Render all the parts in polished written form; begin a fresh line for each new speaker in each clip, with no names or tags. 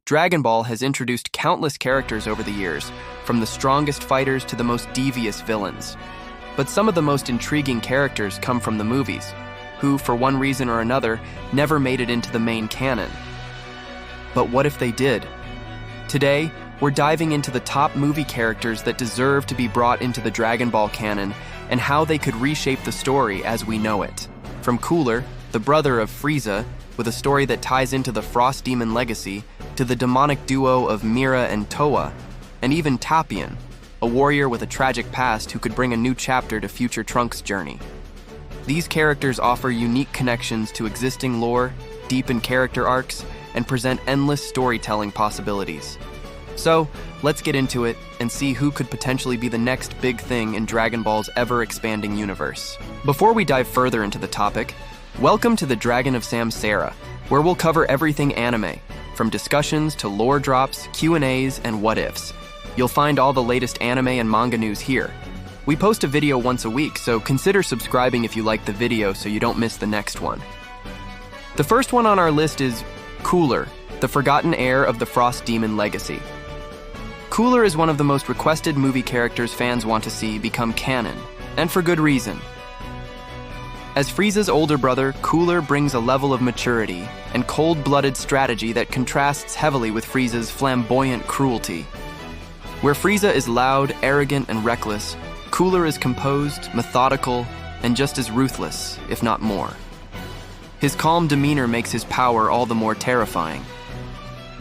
Dragon Ball has introduced countless characters over the years, from the strongest fighters to the most devious villains. But some of the most intriguing characters come from the movies, who, for one reason or another, never made it into the main canon. But what if they did? Today, we're diving into the top movie characters that deserve to be brought into the Dragon Ball canon and how they could reshape the story as we know it. From Cooler, the brother of Frieza, with a story that ties into the Frost Demon legacy, to the demonic duo of Mira and Towa, and even Tapion, a warrior with a tragic past who could bring a new chapter to future Trunks' journey. These characters offer unique connections to existing lore, deepen character arcs, and present endless storytelling possibilities. So, let's get into it and see who could potentially be the next big thing in Dragon Ball's ever-expanding universe. Before we dive further into the topic, welcome to the Dragon of Samsara, where we'll cover everything anime, from discussions to lore drops, Q&As, and what-ifs. You'll find all the latest anime and manga news here. We post a video once a week, so consider subscribing if you like the video so you don't miss the next one. The first one on our list is Cooler, the forgotten heir of the Frost Demon legacy. Cooler is one of the most requested movie characters fans want to see become canon, and for good reason. As Frieza's older brother, Cooler brings a level of maturity and cold-blooded strategy that contrasts heavily with Frieza's flamboyant cruelty. Where Frieza is loud, arrogant, and reckless, Cooler is composed, methodical, and just as ruthless, if not more. His calm demeanor makes his power all the more terrifying.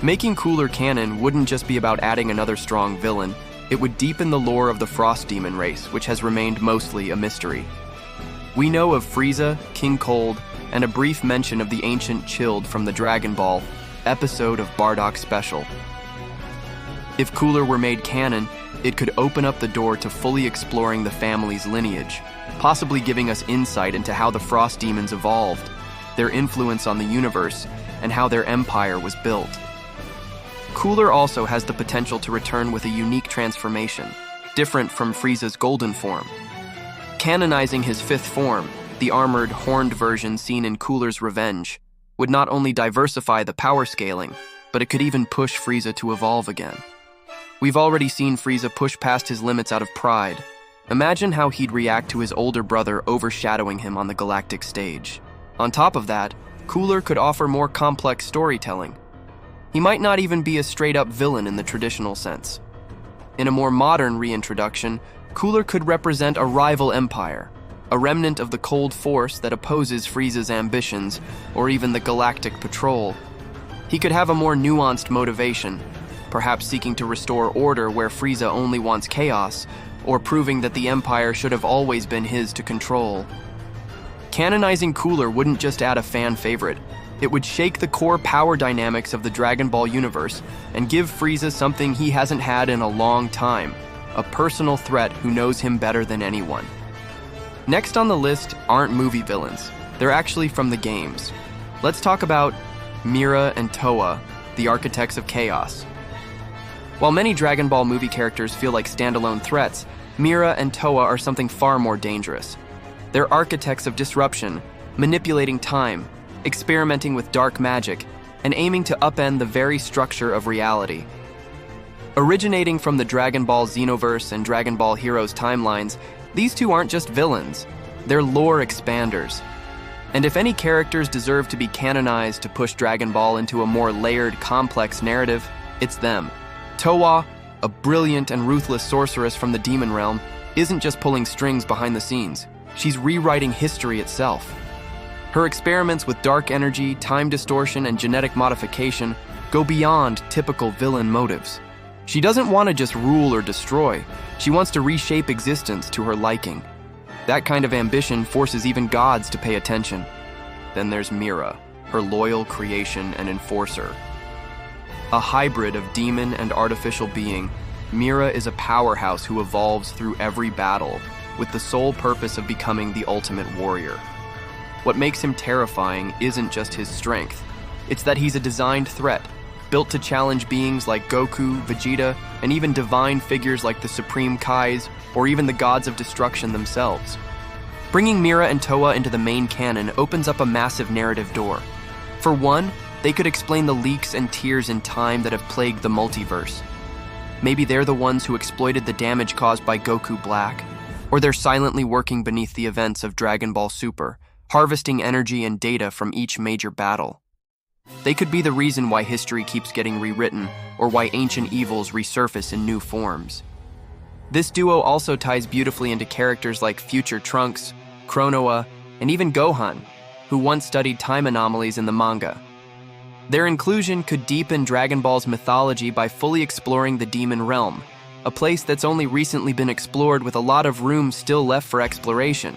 Making Cooler canon wouldn't just be about adding another strong villain, it would deepen the lore of the Frost Demon race, which has remained mostly a mystery. We know of Frieza, King Cold, and a brief mention of the ancient Chilled from the Dragon Ball episode of Bardock Special. If Cooler were made canon, it could open up the door to fully exploring the family's lineage, possibly giving us insight into how the Frost Demons evolved, their influence on the universe, and how their empire was built. Cooler also has the potential to return with a unique transformation, different from Frieza's golden form. Canonizing his fifth form, the armored, horned version seen in Cooler's Revenge, would not only diversify the power scaling, but it could even push Frieza to evolve again. We've already seen Frieza push past his limits out of pride. Imagine how he'd react to his older brother overshadowing him on the galactic stage. On top of that, Cooler could offer more complex storytelling. He might not even be a straight-up villain in the traditional sense. In a more modern reintroduction, Cooler could represent a rival empire, a remnant of the Cold Force that opposes Frieza's ambitions, or even the Galactic Patrol. He could have a more nuanced motivation, perhaps seeking to restore order where Frieza only wants chaos, or proving that the Empire should have always been his to control. Canonizing Cooler wouldn't just add a fan favorite, it would shake the core power dynamics of the Dragon Ball universe and give Frieza something he hasn't had in a long time, a personal threat who knows him better than anyone. Next on the list aren't movie villains, they're actually from the games. Let's talk about Mira and Towa, the architects of chaos. While many Dragon Ball movie characters feel like standalone threats, Mira and Towa are something far more dangerous. They're architects of disruption, manipulating time, experimenting with dark magic, and aiming to upend the very structure of reality. Originating from the Dragon Ball Xenoverse and Dragon Ball Heroes timelines, these two aren't just villains, they're lore expanders. And if any characters deserve to be canonized to push Dragon Ball into a more layered, complex narrative, it's them. Towa, a brilliant and ruthless sorceress from the demon realm, isn't just pulling strings behind the scenes, she's rewriting history itself. Her experiments with dark energy, time distortion, and genetic modification go beyond typical villain motives. She doesn't want to just rule or destroy, she wants to reshape existence to her liking. That kind of ambition forces even gods to pay attention. Then there's Mira, her loyal creation and enforcer. A hybrid of demon and artificial being, Mira is a powerhouse who evolves through every battle, with the sole purpose of becoming the ultimate warrior. What makes him terrifying isn't just his strength, it's that he's a designed threat, built to challenge beings like Goku, Vegeta, and even divine figures like the Supreme Kais, or even the gods of destruction themselves. Bringing Mira and Towa into the main canon opens up a massive narrative door. For one, They could explain the leaks and tears in time that have plagued the multiverse. Maybe they're the ones who exploited the damage caused by Goku Black, or they're silently working beneath the events of Dragon Ball Super, harvesting energy and data from each major battle. They could be the reason why history keeps getting rewritten, or why ancient evils resurface in new forms. This duo also ties beautifully into characters like future Trunks, Kronoa, and even Gohan, who once studied time anomalies in the manga. Their inclusion could deepen Dragon Ball's mythology by fully exploring the Demon Realm, a place that's only recently been explored with a lot of room still left for exploration.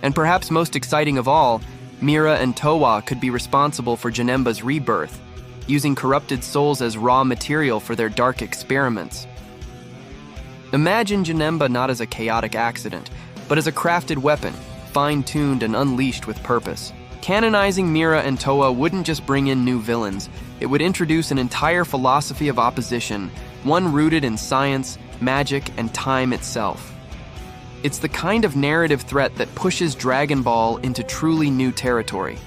And perhaps most exciting of all, Mira and Towa could be responsible for Janemba's rebirth, using corrupted souls as raw material for their dark experiments. Imagine Janemba not as a chaotic accident, but as a crafted weapon, fine-tuned and unleashed with purpose. Canonizing Mira and Towa wouldn't just bring in new villains, it would introduce an entire philosophy of opposition, one rooted in science, magic, and time itself. It's the kind of narrative threat that pushes Dragon Ball into truly new territory.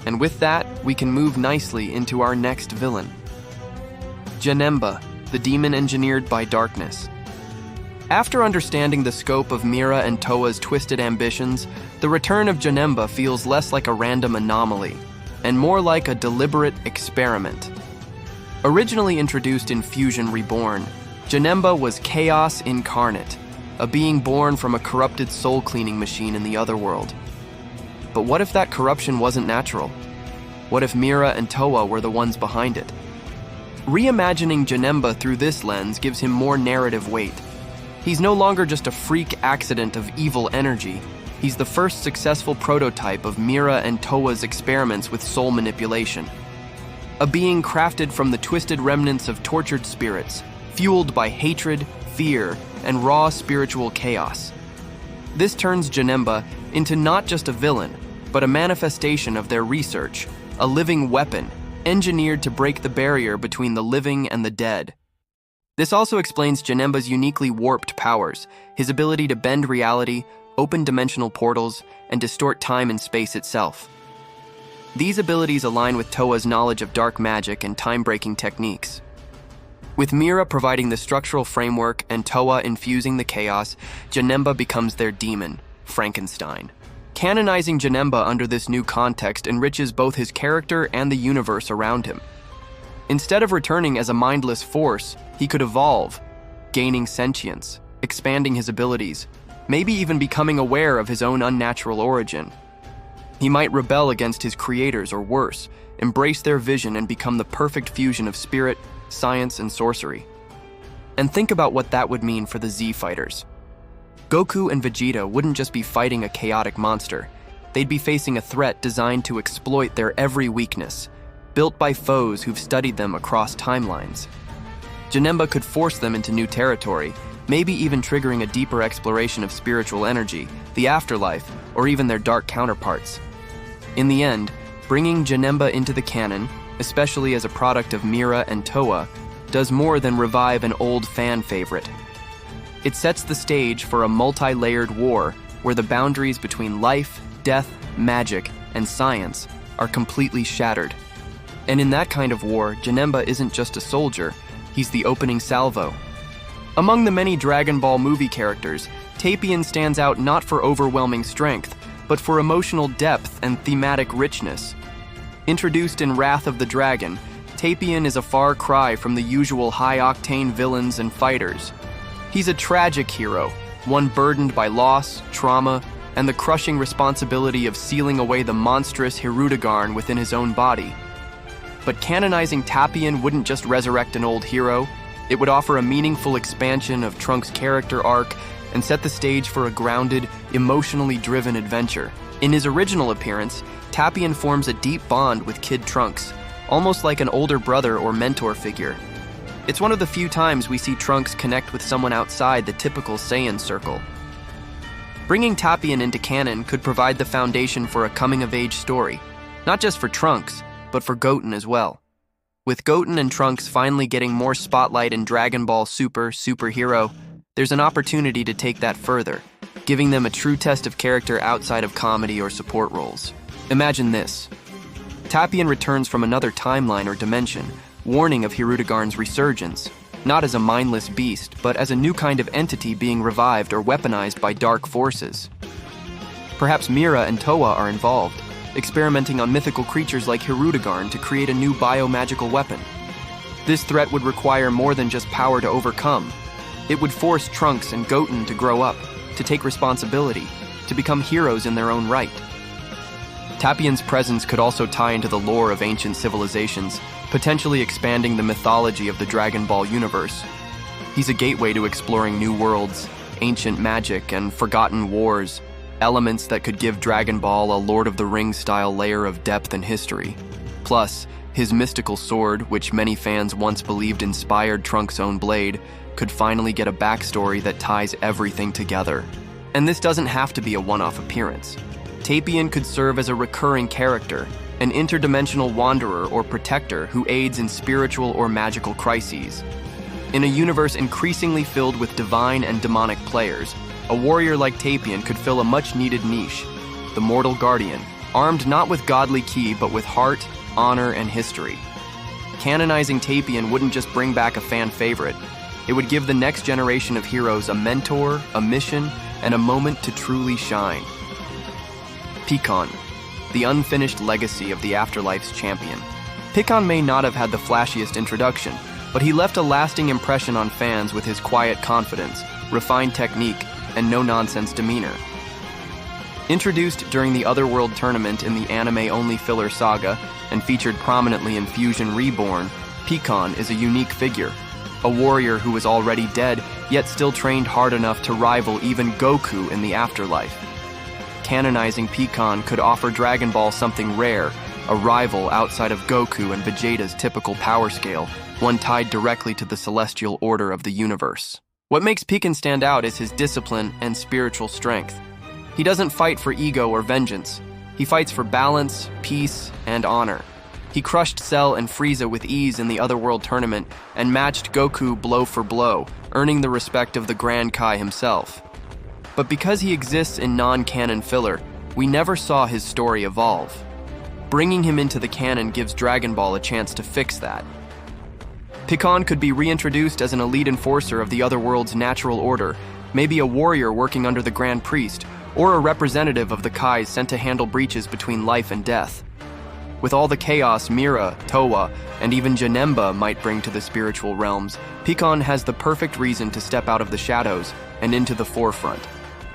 And with that, we can move nicely into our next villain. Janemba, the demon engineered by darkness. After understanding the scope of Mira and Towa's twisted ambitions, the return of Janemba feels less like a random anomaly, and more like a deliberate experiment. Originally introduced in Fusion Reborn, Janemba was chaos incarnate, a being born from a corrupted soul-cleaning machine in the otherworld. But what if that corruption wasn't natural? What if Mira and Towa were the ones behind it? Reimagining Janemba through this lens gives him more narrative weight. He's no longer just a freak accident of evil energy. He's the first successful prototype of Mira and Towa's experiments with soul manipulation. A being crafted from the twisted remnants of tortured spirits, fueled by hatred, fear, and raw spiritual chaos. This turns Janemba into not just a villain, but a manifestation of their research, a living weapon, engineered to break the barrier between the living and the dead. This also explains Janemba's uniquely warped powers, his ability to bend reality, open dimensional portals, and distort time and space itself. These abilities align with Towa's knowledge of dark magic and time-breaking techniques. With Mira providing the structural framework and Towa infusing the chaos, Janemba becomes their demon, Frankenstein. Canonizing Janemba under this new context enriches both his character and the universe around him. Instead of returning as a mindless force, he could evolve, gaining sentience, expanding his abilities, maybe even becoming aware of his own unnatural origin. He might rebel against his creators or worse, embrace their vision and become the perfect fusion of spirit, science, and sorcery. And think about what that would mean for the Z fighters. Goku and Vegeta wouldn't just be fighting a chaotic monster, they'd be facing a threat designed to exploit their every weakness, built by foes who've studied them across timelines. Janemba could force them into new territory, maybe even triggering a deeper exploration of spiritual energy, the afterlife, or even their dark counterparts. In the end, bringing Janemba into the canon, especially as a product of Mira and Towa, does more than revive an old fan favorite. It sets the stage for a multi-layered war where the boundaries between life, death, magic, and science are completely shattered. And in that kind of war, Janemba isn't just a soldier, he's the opening salvo. Among the many Dragon Ball movie characters, Tapion stands out not for overwhelming strength, but for emotional depth and thematic richness. Introduced in Wrath of the Dragon, Tapion is a far cry from the usual high-octane villains and fighters. He's a tragic hero, one burdened by loss, trauma, and the crushing responsibility of sealing away the monstrous Hirudegarn within his own body. But canonizing Tapion wouldn't just resurrect an old hero, it would offer a meaningful expansion of Trunks' character arc and set the stage for a grounded, emotionally driven adventure. In his original appearance, Tapion forms a deep bond with Kid Trunks, almost like an older brother or mentor figure. It's one of the few times we see Trunks connect with someone outside the typical Saiyan circle. Bringing Tapion into canon could provide the foundation for a coming-of-age story, not just for Trunks, but for Goten as well. With Goten and Trunks finally getting more spotlight in Dragon Ball Superhero, there's an opportunity to take that further, giving them a true test of character outside of comedy or support roles. Imagine this. Tapion returns from another timeline or dimension, warning of Hirudegarn's resurgence, not as a mindless beast, but as a new kind of entity being revived or weaponized by dark forces. Perhaps Mira and Towa are involved, experimenting on mythical creatures like Hirudegarn to create a new biomagical weapon. This threat would require more than just power to overcome. It would force Trunks and Goten to grow up, to take responsibility, to become heroes in their own right. Tapion's presence could also tie into the lore of ancient civilizations, potentially expanding the mythology of the Dragon Ball universe. He's a gateway to exploring new worlds, ancient magic, and forgotten wars, elements that could give Dragon Ball a Lord of the Rings-style layer of depth and history. Plus, his mystical sword, which many fans once believed inspired Trunks' own blade, could finally get a backstory that ties everything together. And this doesn't have to be a one-off appearance. Tapion could serve as a recurring character, an interdimensional wanderer or protector who aids in spiritual or magical crises. In a universe increasingly filled with divine and demonic players, a warrior like Tapion could fill a much-needed niche, the Mortal Guardian, armed not with godly ki but with heart, honor, and history. Canonizing Tapion wouldn't just bring back a fan favorite, it would give the next generation of heroes a mentor, a mission, and a moment to truly shine. Pikkon, the unfinished legacy of the Afterlife's champion. Pikkon may not have had the flashiest introduction, but he left a lasting impression on fans with his quiet confidence, refined technique, and no-nonsense demeanor. Introduced during the Otherworld tournament in the anime-only filler saga and featured prominently in Fusion Reborn, Pikkon is a unique figure, a warrior who was already dead, yet still trained hard enough to rival even Goku in the afterlife. Canonizing Pikkon could offer Dragon Ball something rare, a rival outside of Goku and Vegeta's typical power scale, one tied directly to the celestial order of the universe. What makes Pikkon stand out is his discipline and spiritual strength. He doesn't fight for ego or vengeance. He fights for balance, peace, and honor. He crushed Cell and Frieza with ease in the Otherworld tournament and matched Goku blow for blow, earning the respect of the Grand Kai himself. But because he exists in non-canon filler, we never saw his story evolve. Bringing him into the canon gives Dragon Ball a chance to fix that. Pikkon could be reintroduced as an elite enforcer of the Otherworld's natural order, maybe a warrior working under the Grand Priest, or a representative of the Kais sent to handle breaches between life and death. With all the chaos Mira, Towa, and even Janemba might bring to the spiritual realms, Pikkon has the perfect reason to step out of the shadows and into the forefront.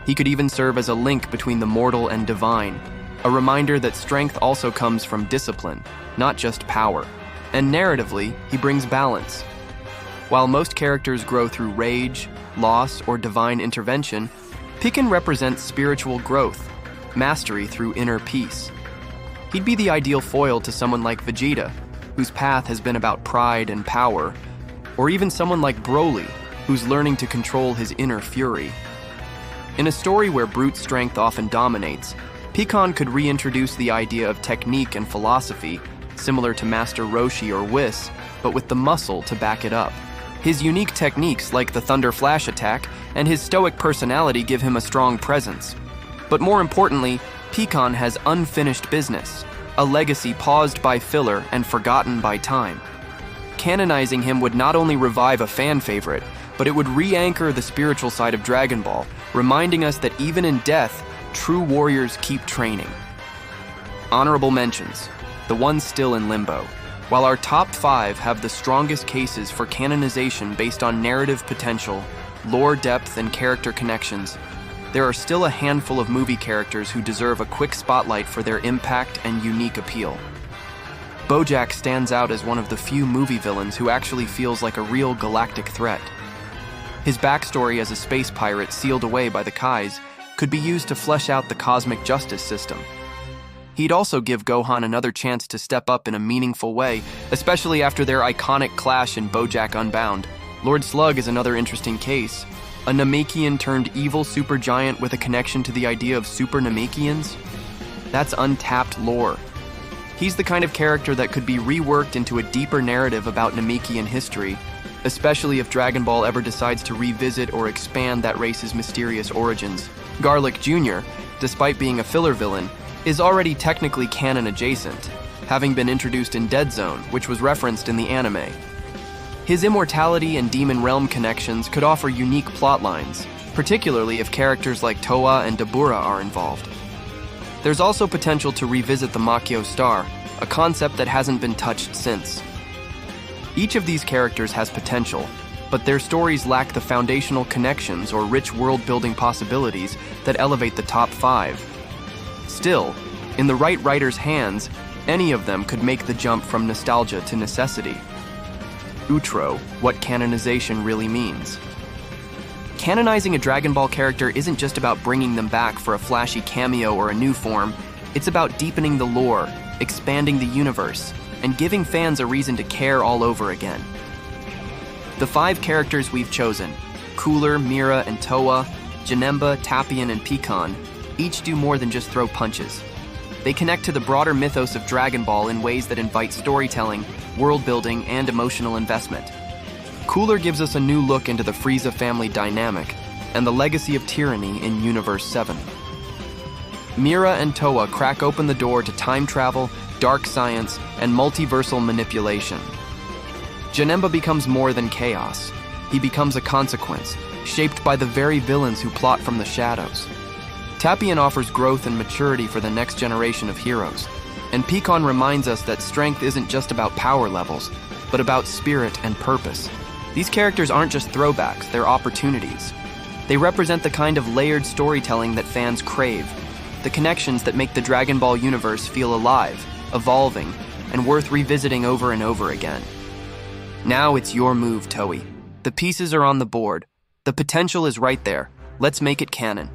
He could even serve as a link between the mortal and divine, a reminder that strength also comes from discipline, not just power. And narratively, he brings balance. While most characters grow through rage, loss, or divine intervention, Pikkon represents spiritual growth, mastery through inner peace. He'd be the ideal foil to someone like Vegeta, whose path has been about pride and power, or even someone like Broly, who's learning to control his inner fury. In a story where brute strength often dominates, Pikkon could reintroduce the idea of technique and philosophy, similar to Master Roshi or Whis, but with the muscle to back it up. His unique techniques, like the Thunder Flash attack, and his stoic personality give him a strong presence. But more importantly, Pikkon has unfinished business, a legacy paused by filler and forgotten by time. Canonizing him would not only revive a fan favorite, but it would re-anchor the spiritual side of Dragon Ball, reminding us that even in death, true warriors keep training. Honorable mentions, the ones still in limbo. While our top 5 have the strongest cases for canonization based on narrative potential, lore depth, and character connections, there are still a handful of movie characters who deserve a quick spotlight for their impact and unique appeal. Bojack stands out as one of the few movie villains who actually feels like a real galactic threat. His backstory as a space pirate sealed away by the Kais could be used to flesh out the cosmic justice system. He'd also give Gohan another chance to step up in a meaningful way, especially after their iconic clash in BoJack Unbound. Lord Slug is another interesting case. A Namekian turned evil supergiant with a connection to the idea of super Namekians? That's untapped lore. He's the kind of character that could be reworked into a deeper narrative about Namekian history, especially if Dragon Ball ever decides to revisit or expand that race's mysterious origins. Garlic Jr., despite being a filler villain, is already technically canon adjacent. having been introduced in Dead Zone, which was referenced in the anime. His immortality and demon realm connections could offer unique plotlines, particularly if characters like Towa and Dabura are involved. There's also potential to revisit the Makyo star, a concept that hasn't been touched since. Each of these characters has potential, but their stories lack the foundational connections or rich world-building possibilities that elevate the top 5. Still, in the right writer's hands, any of them could make the jump from nostalgia to necessity. Outro, what canonization really means. Canonizing a Dragon Ball character isn't just about bringing them back for a flashy cameo or a new form, it's about deepening the lore, expanding the universe, and giving fans a reason to care all over again. The 5 characters we've chosen, Cooler, Mira and Towa, Janemba, Tapion, and Pikkon, each do more than just throw punches. They connect to the broader mythos of Dragon Ball in ways that invite storytelling, world building, and emotional investment. Cooler gives us a new look into the Frieza family dynamic and the legacy of tyranny in Universe 7. Mira and Towa crack open the door to time travel, dark science, and multiversal manipulation. Janemba becomes more than chaos. He becomes a consequence, shaped by the very villains who plot from the shadows. Tapion offers growth and maturity for the next generation of heroes, and Pikkon reminds us that strength isn't just about power levels, but about spirit and purpose. These characters aren't just throwbacks, they're opportunities. They represent the kind of layered storytelling that fans crave, the connections that make the Dragon Ball universe feel alive, evolving, and worth revisiting over and over again. Now it's your move, Toei. The pieces are on the board. The potential is right there. Let's make it canon.